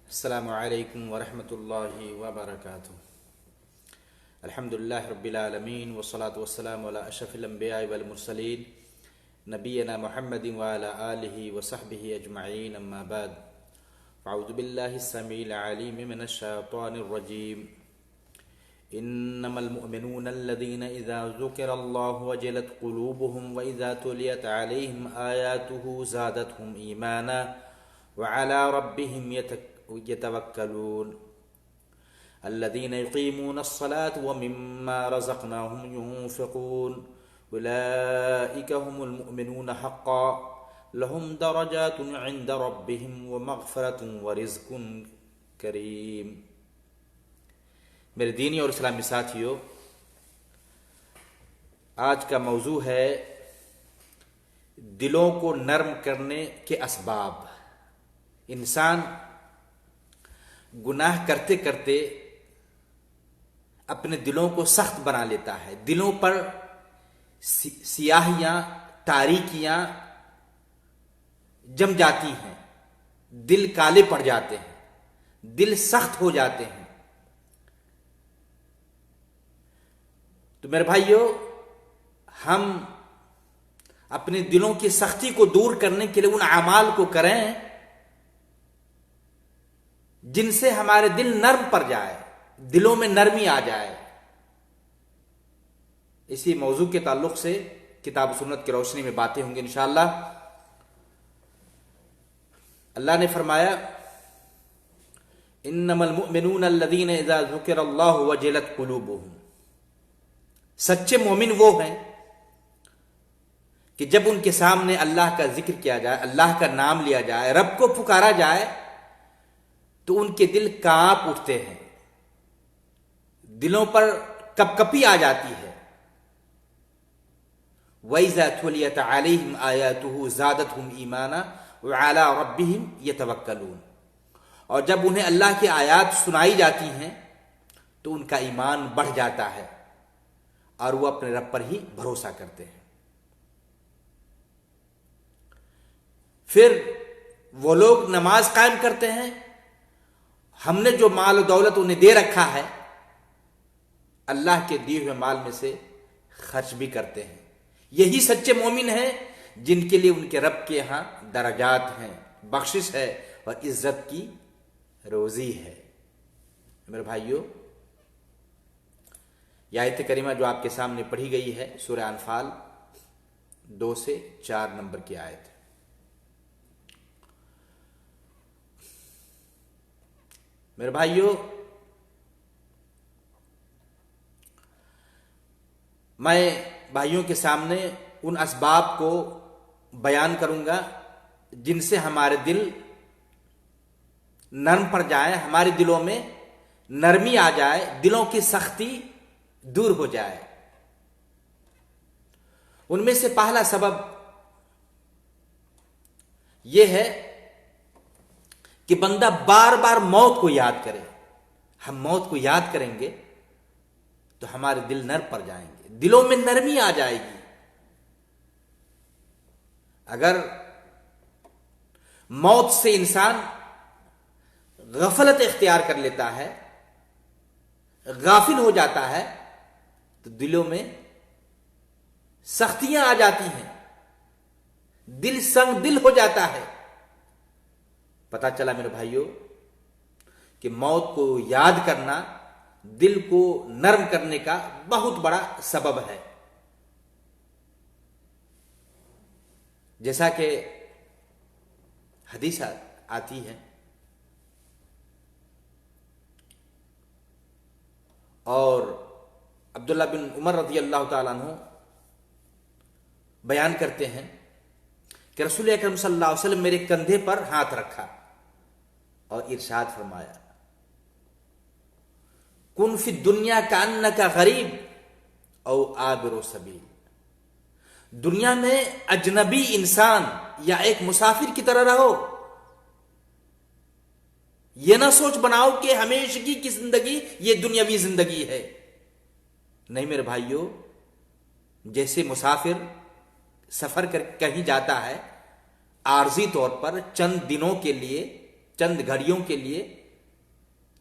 السلام علیکم ورحمۃ اللہ وبرکاتہ۔ الحمدللہ رب العالمین والصلاة والسلام علی اشرف الانبیاء والمرسلین نبینا محمد وعلی آلہ وصحبہ اجمعین، اما بعد فاعوذ باللہ السمیع العلیم من الشیطان الرجیم۔ انما المؤمنون الذین اذا ذکر اللہ وجلت قلوبهم واذا تلیت علیہم آیاتہ زادتہم ایمانا وعلی ربہم يتوكلون الذين يقيمون الصلاة ومما رزقناهم ينفقون أولئك هم المؤمنون حقا لهم درجات عند ربهم ومغفرة ورزق كريم۔ میرے دینی اور اسلامی ساتھیو، آج کا موضوع ہے دلوں کو نرم کرنے کے اسباب۔ انسان گناہ کرتے کرتے اپنے دلوں کو سخت بنا لیتا ہے، دلوں پر سیاہیاں، تاریکیاں جم جاتی ہیں، دل کالے پڑ جاتے ہیں، دل سخت ہو جاتے ہیں۔ تو میرے بھائیو، ہم اپنے دلوں کی سختی کو دور کرنے کے لیے ان اعمال کو کریں جن سے ہمارے دل نرم پڑ جائے، دلوں میں نرمی آ جائے۔ اسی موضوع کے تعلق سے کتاب و سنت کی روشنی میں باتیں ہوں گی انشاءاللہ۔ اللہ نے فرمایا انما المؤمنون الذین اذا ذکر اللہ وجلت قلوبهم۔ سچے مومن وہ ہیں کہ جب ان کے سامنے اللہ کا ذکر کیا جائے، اللہ کا نام لیا جائے، رب کو پکارا جائے تو ان کے دل کانپ اٹھتے ہیں، دلوں پر کپ کپی آ جاتی ہے۔ وَإِذَا تُلِيَتْ عَلَيْهِمْ آيَاتُهُ زَادَتْهُمْ إِيمَانًا وَعَلَىٰ رَبِّهِمْ يَتَوَكَّلُونَ، اور جب انہیں اللہ کی آیات سنائی جاتی ہیں تو ان کا ایمان بڑھ جاتا ہے اور وہ اپنے رب پر ہی بھروسہ کرتے ہیں۔ پھر وہ لوگ نماز قائم کرتے ہیں، ہم نے جو مال و دولت انہیں دے رکھا ہے اللہ کے دیے ہوئے مال میں سے خرچ بھی کرتے ہیں۔ یہی سچے مومن ہیں جن کے لیے ان کے رب کے ہاں درجات ہیں، بخشش ہے اور عزت کی روزی ہے۔ میرے بھائیو، یہ آیت کریمہ جو آپ کے سامنے پڑھی گئی ہے سورہ انفال 2 سے 4 نمبر کی آیت ہے۔ میرے بھائیو، میں بھائیوں کے سامنے ان اسباب کو بیان کروں گا جن سے ہمارے دل نرم پڑ جائے، ہمارے دلوں میں نرمی آ جائے، دلوں کی سختی دور ہو جائے۔ ان میں سے پہلا سبب یہ ہے کہ بندہ بار بار موت کو یاد کرے۔ ہم موت کو یاد کریں گے تو ہمارے دل نرم پڑ جائیں گے، دلوں میں نرمی آ جائے گی۔ اگر موت سے انسان غفلت اختیار کر لیتا ہے، غافل ہو جاتا ہے، تو دلوں میں سختیاں آ جاتی ہیں، دل سنگ دل ہو جاتا ہے۔ پتہ چلا میرے بھائیوں کہ موت کو یاد کرنا دل کو نرم کرنے کا بہت بڑا سبب ہے۔ جیسا کہ حدیث آتی ہے اور عبداللہ بن عمر رضی اللہ تعالیٰ عنہ بیان کرتے ہیں کہ رسول اکرم صلی اللہ علیہ وسلم میرے کندھے پر ہاتھ رکھا اور ارشاد فرمایا کن فی الدنیا کأنک غریب او عابر سبیل۔ دنیا میں اجنبی انسان یا ایک مسافر کی طرح رہو، یہ نہ سوچ بناؤ کہ ہمیشگی کی زندگی یہ دنیاوی زندگی ہے۔ نہیں میرے بھائیو، جیسے مسافر سفر کر کہیں جاتا ہے، عارضی طور پر چند دنوں کے لیے، چند گھڑیوں کے لیے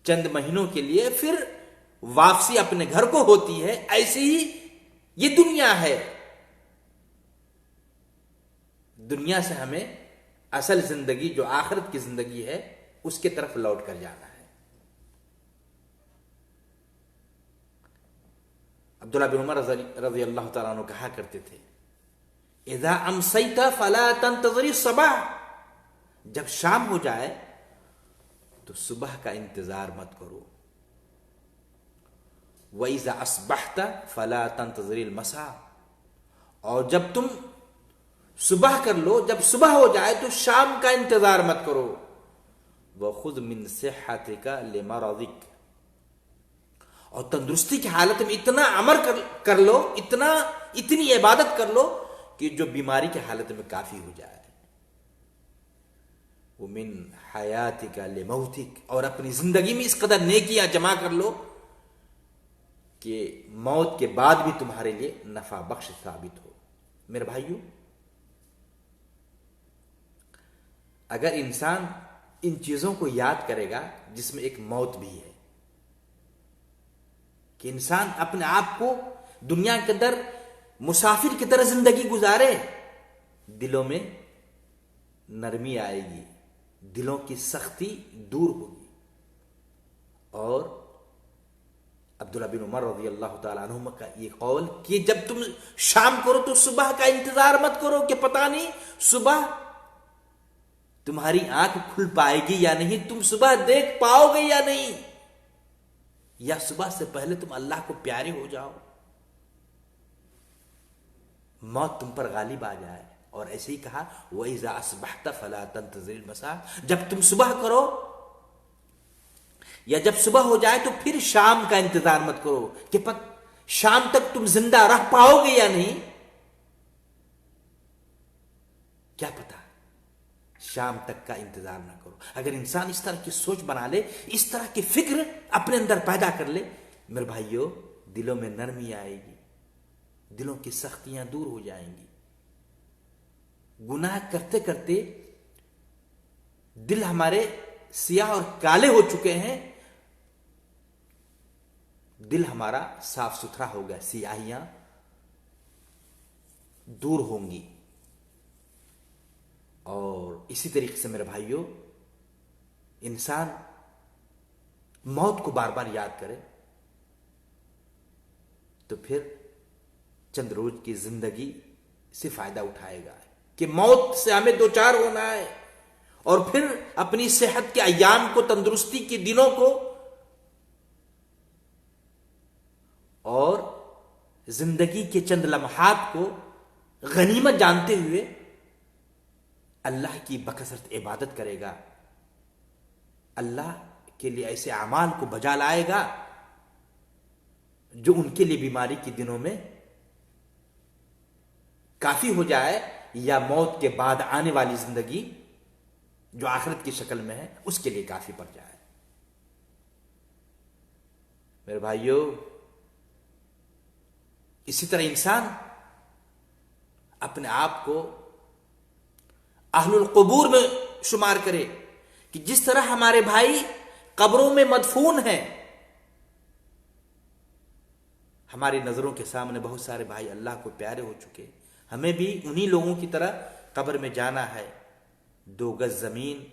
چند مہینوں کے لیے، پھر واپسی اپنے گھر کو ہوتی ہے. ایسے ہی یہ دنیا ہے. دنیا سے ہمیں اصل زندگی جو آخرت کی زندگی ہے اس کی طرف لوٹ کر جانا ہے. عبداللہ بن عمر رضی اللہ تعالیٰ عنہ کہا کرتے تھے اذا امسیت فلا تنتظر الصباح، جب شام ہو جائے تو صبح کا انتظار مت کرو. وَإِذَا أَصْبَحْتَ فَلَا تَنْتَظِرِ الْمَسَاءَ، اور جب تم صبح کر لو، جب صبح ہو جائے تو شام کا انتظار مت کرو. وَخُذْ مِنْ صِحَّتِكَ لِمَرَضِكَ، اور تندرستی کی حالت میں اتنا عمل کر لو، اتنی عبادت کر لو کہ جو بیماری کی حالت میں کافی ہو جائے. وَمِنْ حَيَاتِكَ لِمَوْتِكَ، اور اپنی زندگی میں اس قدر نیکیاں جمع کر لو کہ موت کے بعد بھی تمہارے لیے نفع بخش ثابت ہو. میرے بھائیو، اگر انسان ان چیزوں کو یاد کرے گا جس میں ایک موت بھی ہے، کہ انسان اپنے آپ کو دنیا کے اندر مسافر کی طرح زندگی گزارے، دلوں میں نرمی آئے گی، دلوں کی سختی دور ہوگی. اور عبداللہ بن عمر رضی اللہ تعالیٰ عنہ کا یہ قول کہ جب تم شام کرو تو صبح کا انتظار مت کرو کہ پتہ نہیں صبح تمہاری آنکھ کھل پائے گی یا نہیں، تم صبح دیکھ پاؤ گے یا نہیں، یا صبح سے پہلے تم اللہ کو پیارے ہو جاؤ، موت تم پر غالب آ جائے. اور ایسے ہی کہا وَإِذَا أَصْبَحْتَ فَلَا تَنْتَظِرِ الْمَسَاءَ، جب تم صبح کرو یا جب صبح ہو جائے تو پھر شام کا انتظار مت کرو کہ شام تک تم زندہ رہ پاؤ گے یا نہیں، کیا پتا. شام تک کا انتظار نہ کرو. اگر انسان اس طرح کی سوچ بنا لے، اس طرح کی فکر اپنے اندر پیدا کر لے، میرے بھائیو، دلوں میں نرمی آئے گی، دلوں کی سختیاں دور ہو جائیں گی. گناہ کرتے کرتے دل ہمارے سیاہ اور کالے ہو چکے ہیں، دل ہمارا صاف ستھرا ہو گیا، سیاہیاں دور ہوں گی. اور اسی طریقے سے میرے بھائیوں، انسان موت کو بار بار یاد کرے تو پھر چند روز کی زندگی سے فائدہ اٹھائے گا کہ موت سے ہمیں دوچار ہونا ہے، اور پھر اپنی صحت کے ایام کو، تندرستی کے دنوں کو اور زندگی کے چند لمحات کو غنیمت جانتے ہوئے اللہ کی بکثرت عبادت کرے گا، اللہ کے لیے ایسے اعمال کو بجا لائے گا جو ان کے لیے بیماری کے دنوں میں کافی ہو جائے، یا موت کے بعد آنے والی زندگی جو آخرت کی شکل میں ہے اس کے لیے کافی پڑ جائے. میرے بھائیو، اسی طرح انسان اپنے آپ کو اہل القبور میں شمار کرے کہ جس طرح ہمارے بھائی قبروں میں مدفون ہیں، ہماری نظروں کے سامنے بہت سارے بھائی اللہ کو پیارے ہو چکے، ہمیں بھی انہی لوگوں کی طرح قبر میں جانا ہے. 2 گز زمین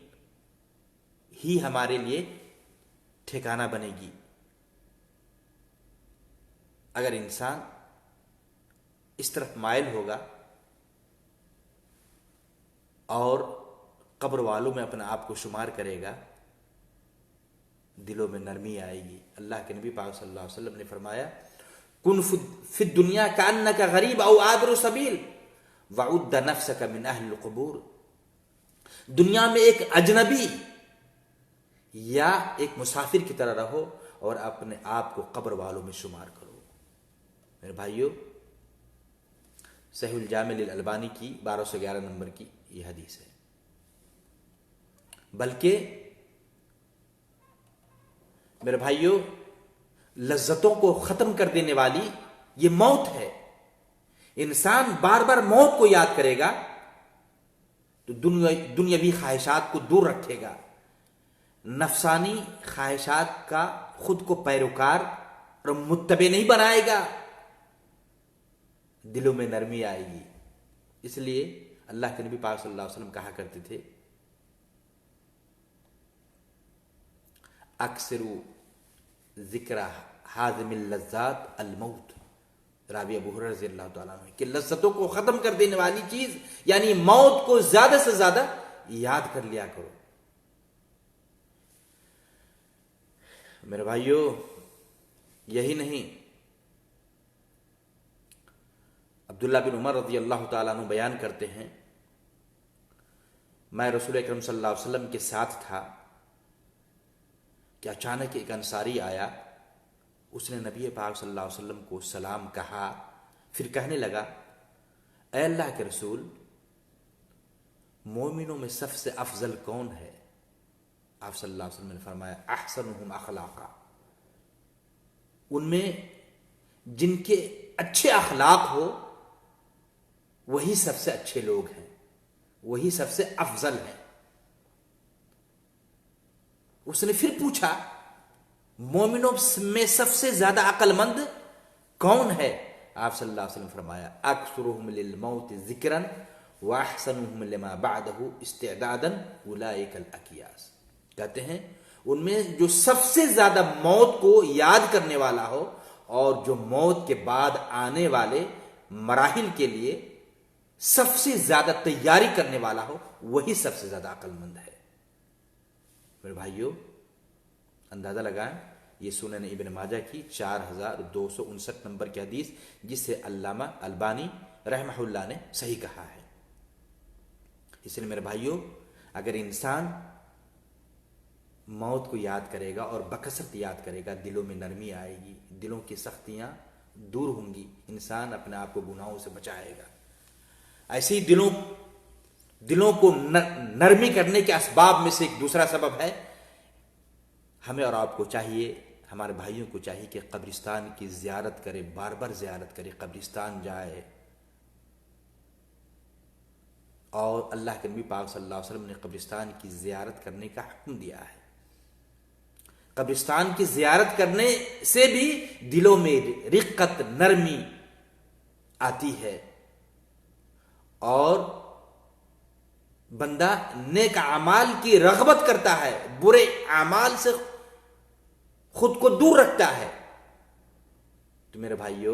ہی ہمارے لیے ٹھکانہ بنے گی. اگر انسان اس طرف مائل ہوگا اور قبر والوں میں اپنے آپ کو شمار کرے گا، دلوں میں نرمی آئے گی. اللہ کے نبی پاک صلی اللہ علیہ وسلم نے فرمایا کن فی الدنیا کانک غریب او عابر سبیل وعد نفسک من اہل القبور، دنیا میں ایک اجنبی یا ایک مسافر کی طرح رہو اور اپنے آپ کو قبر والوں میں شمار کرو. میرے بھائیو، صحیح الجامع للالبانی کی 1211 نمبر کی یہ حدیث ہے. بلکہ میرے بھائیو، لذتوں کو ختم کر دینے والی یہ موت ہے. انسان بار بار موت کو یاد کرے گا تو دنیاوی خواہشات کو دور رکھے گا، نفسانی خواہشات کا خود کو پیروکار اور متبع نہیں بنائے گا، دلوں میں نرمی آئے گی۔ اس لیے اللہ کے نبی پاک صلی اللہ علیہ وسلم کہا کرتے تھے اکثروا ذکر حازم اللذات الموت، راوی ابو ہریرہ رضی اللہ تعالیٰ عنہ، کہ لذتوں کو ختم کر دینے والی چیز یعنی موت کو زیادہ سے زیادہ یاد کر لیا کرو۔ میرے بھائیو، یہی نہیں، عبداللہ بن عمر رضی اللہ تعالیٰ عنہ بیان کرتے ہیں میں رسول اکرم صلی اللہ علیہ وسلم کے ساتھ تھا کہ اچانک ایک انصاری آیا، اس نے نبی پاک صلی اللہ علیہ وسلم کو سلام کہا، پھر کہنے لگا اے اللہ کے رسول، مومنوں میں سب سے افضل کون ہے؟ آپ صلی اللہ علیہ وسلم نے فرمایا احسنہم اخلاقا، ان میں جن کے اچھے اخلاق ہو وہی سب سے اچھے لوگ ہیں، وہی سب سے افضل ہیں۔ اس نے پھر پوچھا مومنوں میں سب سے زیادہ عقل مند کون ہے؟ آپ صلی اللہ علیہ وسلم فرمایا اکثرهم للموت ذکرا واحسنهم لما بعده استعدادا اولئک الاکیاس، کہتے ہیں ان میں جو سب سے زیادہ موت کو یاد کرنے والا ہو اور جو موت کے بعد آنے والے مراحل کے لیے سب سے زیادہ تیاری کرنے والا ہو وہی سب سے زیادہ عقل مند ہے۔ میرے بھائیو، اندازہ لگائیں، یہ سنن ابن ماجہ کی 4259 نمبر کی حدیث، جسے علامہ البانی رحمہ اللہ نے صحیح کہا ہے۔ اس لیے میرے بھائیو، اگر انسان موت کو یاد کرے گا اور بکثرت یاد کرے گا، دلوں میں نرمی آئے گی، دلوں کی سختیاں دور ہوں گی، انسان اپنے آپ کو گناہوں سے بچائے گا۔ ایسے ہی دلوں کو نرمی کرنے کے اسباب میں سے ایک دوسرا سبب ہے، ہمیں اور آپ کو چاہیے، ہمارے بھائیوں کو چاہیے کہ قبرستان کی زیارت کرے، بار بار زیارت کرے، قبرستان جائے، اور اللہ کے نبی پاک صلی اللہ علیہ وسلم نے قبرستان کی زیارت کرنے کا حکم دیا ہے۔ قبرستان کی زیارت کرنے سے بھی دلوں میں رقت، نرمی آتی ہے، اور بندہ نیک اعمال کی رغبت کرتا ہے، برے اعمال سے خود کو دور رکھتا ہے۔ تو میرے بھائیو،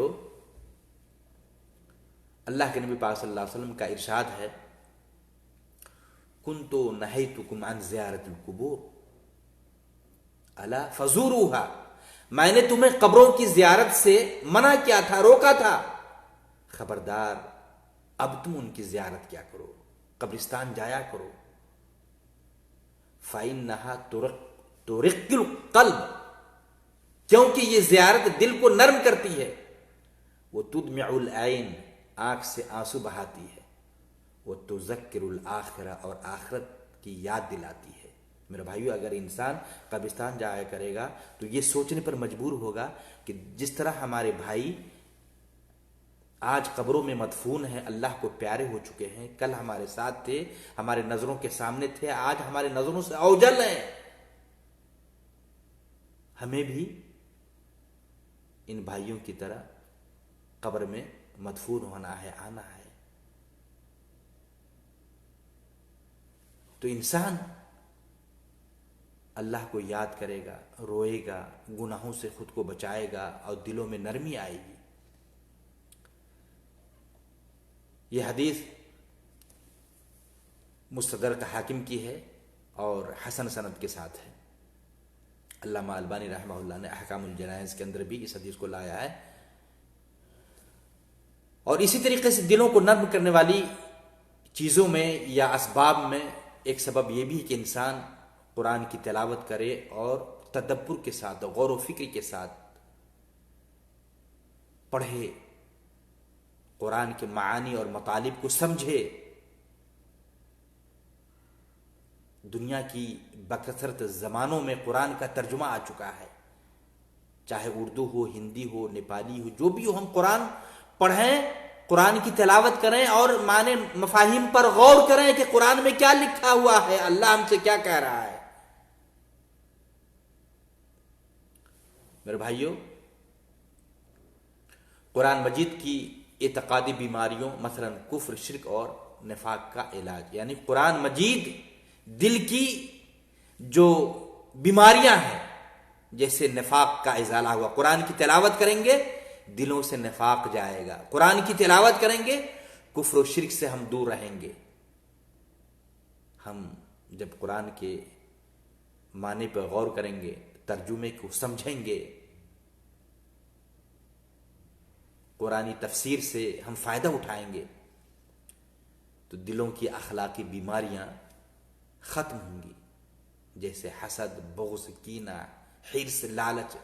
اللہ کے نبی پاک صلی اللہ علیہ وسلم کا ارشاد ہے کنت نہیتکم عن زیارت القبور الا فزوروها، میں نے تمہیں قبروں کی زیارت سے منع کیا تھا، روکا تھا، خبردار اب تم ان کی زیارت کیا کرو، قبرستان جایا کرو۔ فإنها ترق القلب، کیونکہ یہ زیارت دل کو نرم کرتی ہے، وہ تدمع العین، آنکھ سے آنسو بہاتی ہے، وہ تذکر الآخرہ، اور آخرت کی یاد دلاتی ہے۔ میرے بھائیو، اگر انسان قبرستان جایا کرے گا تو یہ سوچنے پر مجبور ہوگا کہ جس طرح ہمارے بھائی آج قبروں میں مدفون ہیں، اللہ کو پیارے ہو چکے ہیں، کل ہمارے ساتھ تھے، ہمارے نظروں کے سامنے تھے، آج ہمارے نظروں سے اوجھل ہیں، ہمیں بھی ان بھائیوں کی طرح قبر میں مدفون ہونا ہے، آنا ہے۔ تو انسان اللہ کو یاد کرے گا، روئے گا، گناہوں سے خود کو بچائے گا، اور دلوں میں نرمی آئے گی۔ یہ حدیث مستدرک حاکم کی ہے اور حسن سند کے ساتھ ہے۔ علامہ البانی رحمہ اللہ نے احکام الجنائز کے اندر بھی اس حدیث کو لایا ہے۔ اور اسی طریقے سے دلوں کو نرم کرنے والی چیزوں میں یا اسباب میں ایک سبب یہ بھی کہ انسان قرآن کی تلاوت کرے اور تدبر کے ساتھ، غور و فکر کے ساتھ پڑھے، قرآن کے معانی اور مطالب کو سمجھے۔ دنیا کی بکثرت زمانوں میں قرآن کا ترجمہ آ چکا ہے، چاہے اردو ہو، ہندی ہو، نیپالی ہو، جو بھی ہو، ہم قرآن پڑھیں، قرآن کی تلاوت کریں اور معنی مفاہیم پر غور کریں کہ قرآن میں کیا لکھا ہوا ہے، اللہ ہم سے کیا کہہ رہا ہے۔ میرے بھائیوں، قرآن مجید کی اعتقادی بیماریوں مثلا کفر، شرک اور نفاق کا علاج، یعنی قرآن مجید دل کی جو بیماریاں ہیں، جیسے نفاق کا ازالہ ہوا، قرآن کی تلاوت کریں گے دلوں سے نفاق جائے گا، قرآن کی تلاوت کریں گے کفر و شرک سے ہم دور رہیں گے۔ ہم جب قرآن کے معنی پر غور کریں گے، ترجمے کو سمجھیں گے، قرآنی تفسیر سے ہم فائدہ اٹھائیں گے، تو دلوں کی اخلاقی بیماریاں ختم ہوں گی، جیسے حسد، بغض، کینہ، حرص، لالچ،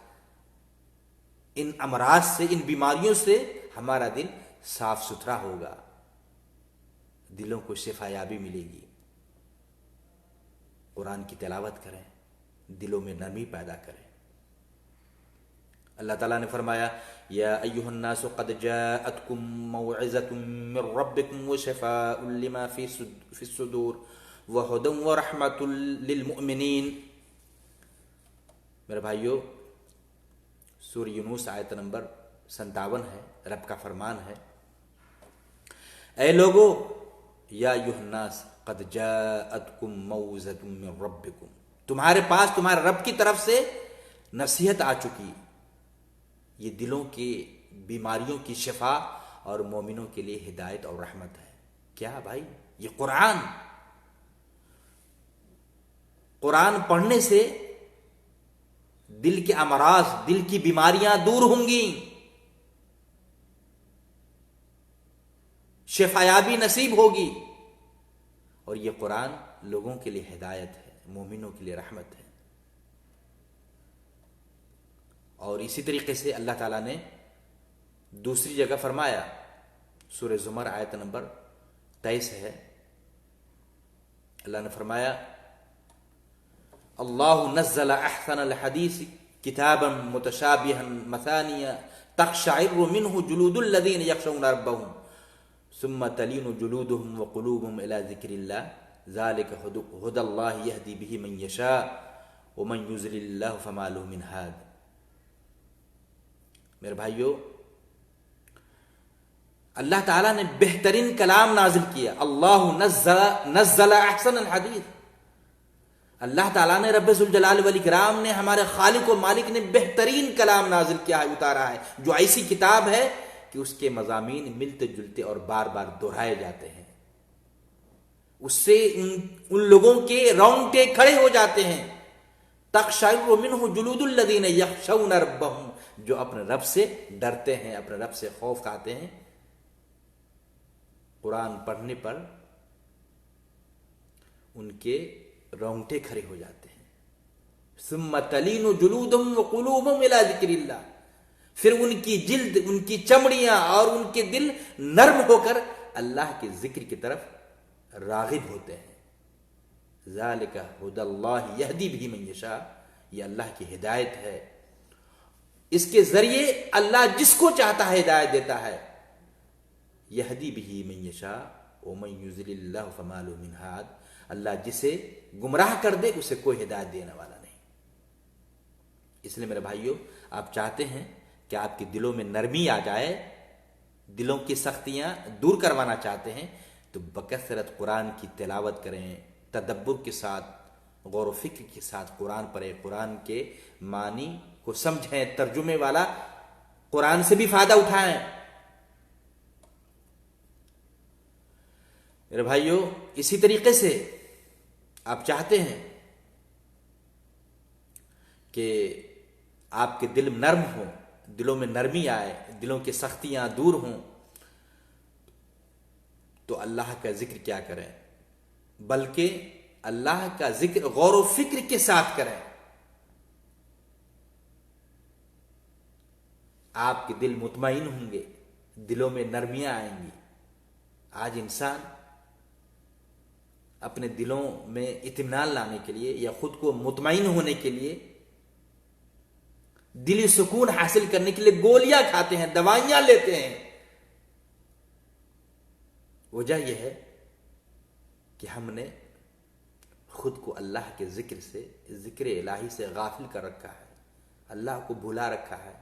ان امراض سے، ان بیماریوں سے ہمارا دل صاف ستھرا ہوگا، دلوں کو شفا یابی ملے گی۔ قرآن کی تلاوت کریں، دلوں میں نرمی پیدا کریں۔ اللہ تعالیٰ نے فرمایا یا ایھا الناس قد جاءتکم موعظۃ من ربکم وشفاء لما فی الصدور وہدی ورحمۃ للمؤمنین۔ میرے بھائیو، سورہ یونس آیت نمبر 57 ہے، رب کا فرمان ہے، اے لوگو، یا ایھا الناس قد جاءتکم موعظۃ من ربکم، تمہارے پاس تمہارے رب کی طرف سے نصیحت آ چکی، یہ دلوں کی بیماریوں کی شفا اور مومنوں کے لیے ہدایت اور رحمت ہے۔ کیا بھائی؟ یہ قرآن پڑھنے سے دل کے امراض، دل کی بیماریاں دور ہوں گی، شفا یابی نصیب ہوگی، اور یہ قرآن لوگوں کے لیے ہدایت ہے، مومنوں کے لیے رحمت ہے۔ اور اسی طریقے سے اللہ تعالیٰ نے دوسری جگہ فرمایا، سورہ زمر آیت نمبر 23 ہے، اللہ نے فرمایا اللہ نزل احسن الحدیث کتابا متشابہا مثانیہ تقشعر منہ جلود الذین یخشون ربہم ثم تلین جلودہم وقلوبہم الی ذکر اللہ ذالک ھدی اللہ یہدی بہ من یشاء ومن یضلل اللہ فما لہ من ہاد۔ میرے بھائیو، اللہ تعالیٰ نے بہترین کلام نازل کیا، اللہ نزل احسن الحدیث، اللہ تعالیٰ نے رب ذوالجلال والاکرام نے، ہمارے خالق و مالک نے بہترین کلام نازل کیا ہے، اتارا ہے، جو ایسی کتاب ہے کہ اس کے مضامین ملتے جلتے اور بار بار دہرائے جاتے ہیں، اس سے ان لوگوں کے رونگٹے کھڑے ہو جاتے ہیں، تقشعر منہ جلود الذین یخشون ربہم، جو اپنے رب سے ڈرتے ہیں، اپنے رب سے خوف کھاتے ہیں، قرآن پڑھنے پر ان کے رونگٹے کھڑے ہو جاتے ہیں۔ ثم تلین جلودہم وقلوبہم الی ذکر اللہ، پھر ان کی جلد، ان کی چمڑیاں اور ان کے دل نرم ہو کر اللہ کے ذکر کی طرف راغب ہوتے ہیں۔ ذالک ھدی اللہ یہدی بہ من یشاء، یہ اللہ کی ہدایت ہے، اس کے ذریعے اللہ جس کو چاہتا ہے ہدایت دیتا ہے، یہدی بہ من یشاء ومن یضلل اللہ فما لہ من ہاد، اللہ جسے گمراہ کر دے اسے کوئی ہدایت دینے والا نہیں۔ اس لیے میرے بھائیو، آپ چاہتے ہیں کہ آپ کے دلوں میں نرمی آ جائے، دلوں کی سختیاں دور کروانا چاہتے ہیں، تو بکثرت قرآن کی تلاوت کریں، تدبر کے ساتھ، غور و فکر کے ساتھ قرآن پڑھیں، قرآن کے معنی کو سمجھیں، ترجمے والا قرآن سے بھی فائدہ اٹھائیں۔ میرے بھائیو، اسی طریقے سے آپ چاہتے ہیں کہ آپ کے دل نرم ہوں، دلوں میں نرمی آئے، دلوں کی سختیاں دور ہوں، تو اللہ کا ذکر کیا کریں، بلکہ اللہ کا ذکر غور و فکر کے ساتھ کریں، آپ کے دل مطمئن ہوں گے، دلوں میں نرمیاں آئیں گی۔ آج انسان اپنے دلوں میں اطمینان لانے کے لیے یا خود کو مطمئن ہونے کے لیے، دلی سکون حاصل کرنے کے لیے گولیاں کھاتے ہیں، دوائیاں لیتے ہیں۔ وجہ یہ ہے کہ ہم نے خود کو اللہ کے ذکر سے، ذکر الہی سے غافل کر رکھا ہے، اللہ کو بھلا رکھا ہے،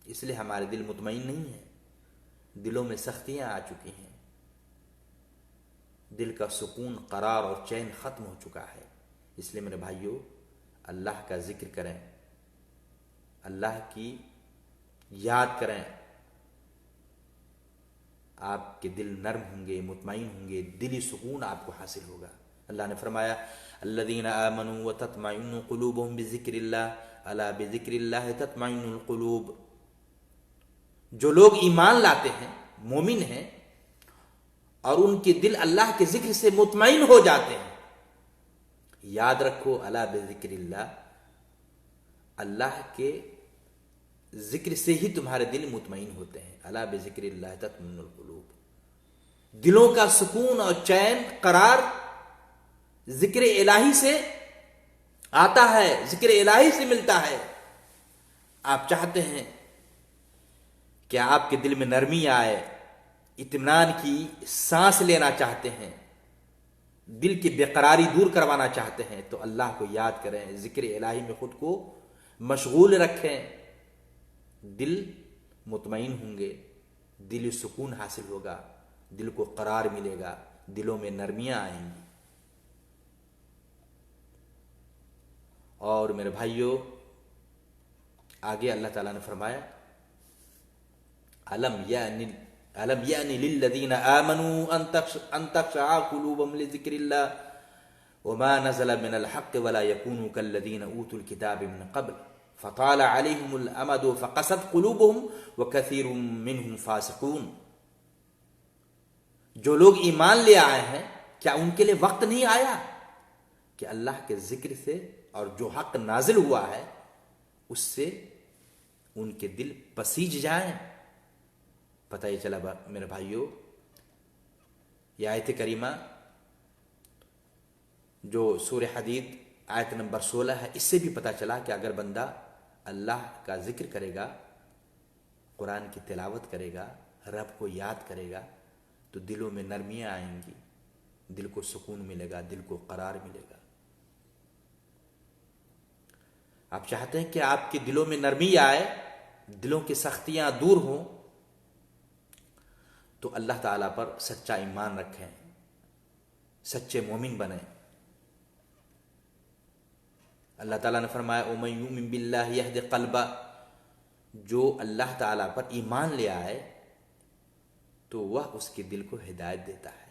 اس لیے ہمارے دل مطمئن نہیں ہیں، دلوں میں سختیاں آ چکی ہیں، دل کا سکون، قرار اور چین ختم ہو چکا ہے۔ اس لیے میرے بھائیوں، اللہ کا ذکر کریں، اللہ کی یاد کریں، آپ کے دل نرم ہوں گے، مطمئن ہوں گے، دلی سکون آپ کو حاصل ہوگا۔ اللہ نے فرمایا الذین آمنوا وتطمئن قلوبهم بذکر اللہ الا بذکر اللہ تطمئن القلوب۔ جو لوگ ایمان لاتے ہیں، مومن ہیں، اور ان کے دل اللہ کے ذکر سے مطمئن ہو جاتے ہیں، یاد رکھو الا بذکر اللہ، اللہ کے ذکر سے ہی تمہارے دل مطمئن ہوتے ہیں۔ الا بذکر اللہ تطمئن القلوب، دلوں کا سکون اور چین، قرار ذکر الہی سے آتا ہے، ذکر الہی سے ملتا ہے۔ آپ چاہتے ہیں کہ آپ کے دل میں نرمی آئے، اطمینان کی سانس لینا چاہتے ہیں، دل کی بے قراری دور کروانا چاہتے ہیں، تو اللہ کو یاد کریں، ذکر الہی میں خود کو مشغول رکھیں، دل مطمئن ہوں گے، دلی سکون حاصل ہوگا، دل کو قرار ملے گا، دلوں میں نرمیاں آئیں گی۔ اور میرے بھائیوں، آگے اللہ تعالیٰ نے فرمایا الم یأن للذین آمنوا ان تخشع قلوبهم لذکر اللہ وما نزل من الحق ولا يكونوا كالذین اوتوا الكتاب من قبل فطال عليهم الامد فقست قلوبهم وكثير منهم فاسقون۔ جو لوگ ایمان لے آئے ہیں، کیا ان کے لیے وقت نہیں آیا کہ اللہ کے ذکر سے اور جو حق نازل ہوا ہے اس سے ان کے دل پسیج جائیں؟ پتہ یہ چلا میرے بھائیوں، یہ آیت کریمہ جو سورہ حدید آیت نمبر 16 ہے، اس سے بھی پتہ چلا کہ اگر بندہ اللہ کا ذکر کرے گا، قرآن کی تلاوت کرے گا، رب کو یاد کرے گا، تو دلوں میں نرمیاں آئیں گی، دل کو سکون ملے گا، دل کو قرار ملے گا۔ آپ چاہتے ہیں کہ آپ کے دلوں میں نرمی آئے، دلوں کی سختیاں دور ہوں، تو اللہ تعالیٰ پر سچا ایمان رکھیں، سچے مومن بنیں۔ اللہ تعالیٰ نے فرمایا وَمَن يُؤْمِن بِاللَّهِ يَهْدِ قَلْبَهُ، جو اللہ تعالیٰ پر ایمان لے آئے تو وہ اس کے دل کو ہدایت دیتا ہے۔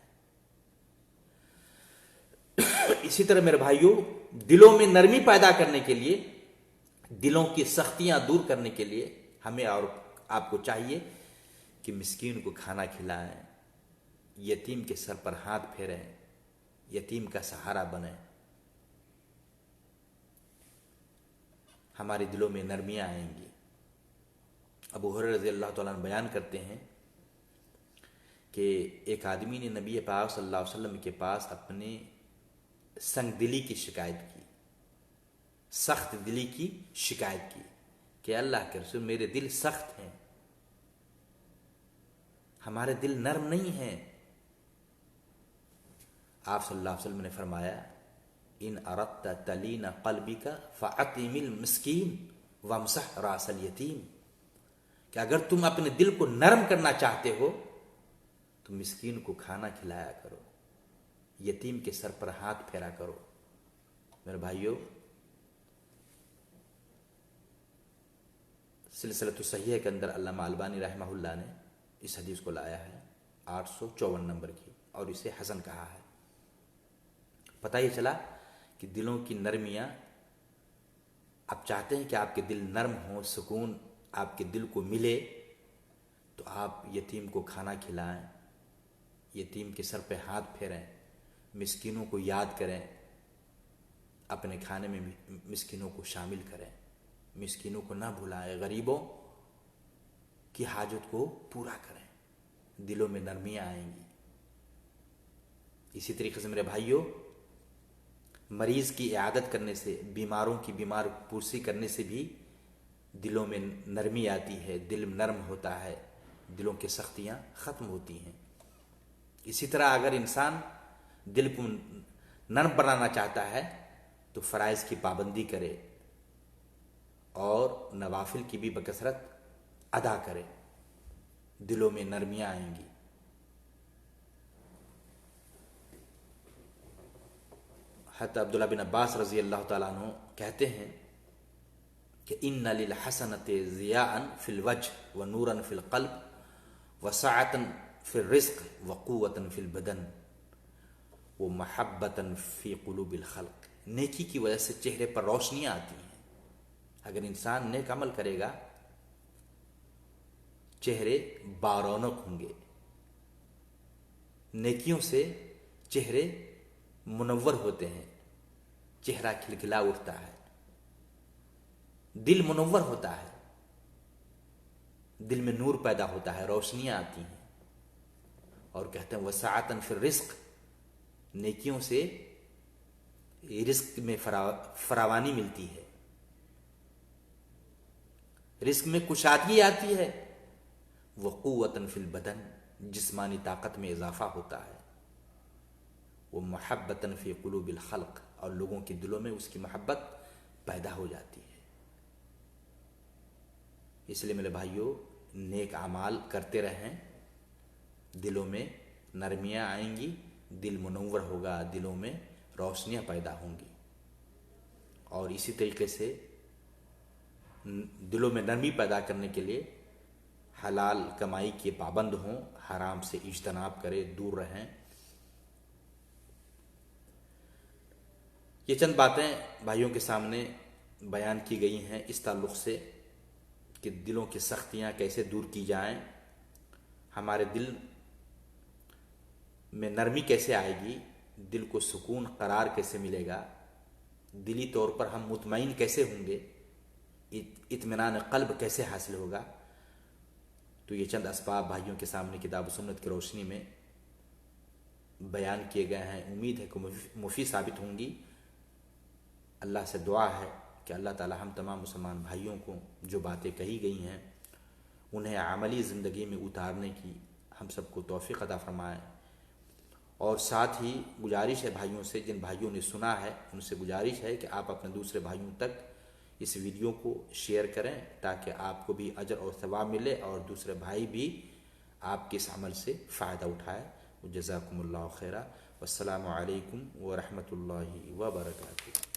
اسی طرح میرے بھائیوں، دلوں میں نرمی پیدا کرنے کے لیے، دلوں کی سختیاں دور کرنے کے لیے ہمیں اور آپ کو چاہیے کہ مسکین کو کھانا کھلائیں، یتیم کے سر پر ہاتھ پھیریں، یتیم کا سہارا بنیں، ہمارے دلوں میں نرمیاں آئیں گی۔ ابو ہریرہ رضی اللہ تعالیٰ عنہ بیان کرتے ہیں کہ ایک آدمی نے نبی پاک صلی اللہ علیہ وسلم کے پاس اپنے سنگ دلی کی شکایت کی، سخت دلی کی شکایت کی کہ اللہ کے رسول میرے دل سخت ہیں، ہمارے دل نرم نہیں ہیں۔ آپ صلی اللہ علیہ وسلم نے فرمایا ان اردت تلین قلبک فاطعم المسکین وامسح راس الیتیم، کہ اگر تم اپنے دل کو نرم کرنا چاہتے ہو تو مسکین کو کھانا کھلایا کرو، یتیم کے سر پر ہاتھ پھیرا کرو۔ میرے بھائیوں، سلسلۃ الصحیحہ کے اندر علامہ البانی رحمہ اللہ نے اس حدیث کو لایا ہے 854 نمبر کی، اور اسے حسن کہا ہے۔ پتہ یہ چلا کہ دلوں کی نرمیاں، آپ چاہتے ہیں کہ آپ کے دل نرم ہوں، سکون آپ کے دل کو ملے، تو آپ یتیم کو کھانا کھلائیں، یتیم کے سر پہ ہاتھ پھیریں، مسکینوں کو یاد کریں، اپنے کھانے میں مسکینوں کو شامل کریں، مسکینوں کو نہ بھلائیں، غریبوں کی حاجت کو پورا کریں، دلوں میں نرمیاں آئیں گی۔ اسی طریقے سے میرے بھائیوں، مریض کی عیادت کرنے سے، بیماروں کی بیمار پرسی کرنے سے بھی دلوں میں نرمی آتی ہے، دل نرم ہوتا ہے، دلوں کی سختیاں ختم ہوتی ہیں۔ اسی طرح اگر انسان دل کو نرم بنانا چاہتا ہے تو فرائض کی پابندی کرے، اور نوافل کی بھی بکثرت ادا کرے، دلوں میں نرمیاں آئیں گی۔ حضرت عبداللہ بن عباس رضی اللہ تعالیٰ عنہ کہتے ہیں کہ ان للحسنۃ ضیاء فی الوجہ ونورا فی القلب وسعۃ فی الرزق وقوۃ فی البدن ومحبۃ فی قلوب الخلق۔ نیکی کی وجہ سے چہرے پر روشنیاں آتی ہیں۔ اگر انسان نیک عمل کرے گا چہرے بارونق ہوں گے، نیکیوں سے چہرے منور ہوتے ہیں، چہرہ کھلکھلا اٹھتا ہے، دل منور ہوتا ہے، دل میں نور پیدا ہوتا ہے، روشنیاں آتی ہیں۔ اور کہتے ہیں وسعۃ فی الرزق، نیکیوں سے رزق میں فراوانی ملتی ہے، رزق میں کشادگی آتی ہے۔ وقوۃ فی البدن، جسمانی طاقت میں اضافہ ہوتا ہے۔ وہ محبۃ فی قلوب الخلق، اور لوگوں کے دلوں میں اس کی محبت پیدا ہو جاتی ہے۔ اس لیے میرے بھائیوں، نیک اعمال کرتے رہیں، دلوں میں نرمیاں آئیں گی، دل منور ہوگا، دلوں میں روشنیاں پیدا ہوں گی۔ اور اسی طریقے سے دلوں میں نرمی پیدا کرنے کے لیے حلال کمائی کے پابند ہوں، حرام سے اجتناب کریں، دور رہیں۔ یہ چند باتیں بھائیوں کے سامنے بیان کی گئی ہیں اس تعلق سے کہ دلوں کی سختیاں کیسے دور کی جائیں، ہمارے دل میں نرمی کیسے آئے گی، دل کو سکون قرار کیسے ملے گا، دلی طور پر ہم مطمئن کیسے ہوں گے، اطمینان قلب کیسے حاصل ہوگا۔ تو یہ چند اسباب بھائیوں کے سامنے کتاب و سنت کی روشنی میں بیان کیے گئے ہیں، امید ہے کہ مفید ثابت ہوں گی۔ اللہ سے دعا ہے کہ اللہ تعالی ہم تمام مسلمان بھائیوں کو جو باتیں کہی گئی ہیں انہیں عملی زندگی میں اتارنے کی ہم سب کو توفیق عطا فرمائے۔ اور ساتھ ہی گزارش ہے بھائیوں سے، جن بھائیوں نے سنا ہے ان سے گزارش ہے کہ آپ اپنے دوسرے بھائیوں تک اس ویڈیو کو شیئر کریں تاکہ آپ کو بھی اجر اور ثواب ملے اور دوسرے بھائی بھی آپ کے اس عمل سے فائدہ اٹھائے۔ جزاکم اللہ خیرا، والسلام علیکم ورحمۃ اللہ وبرکاتہ۔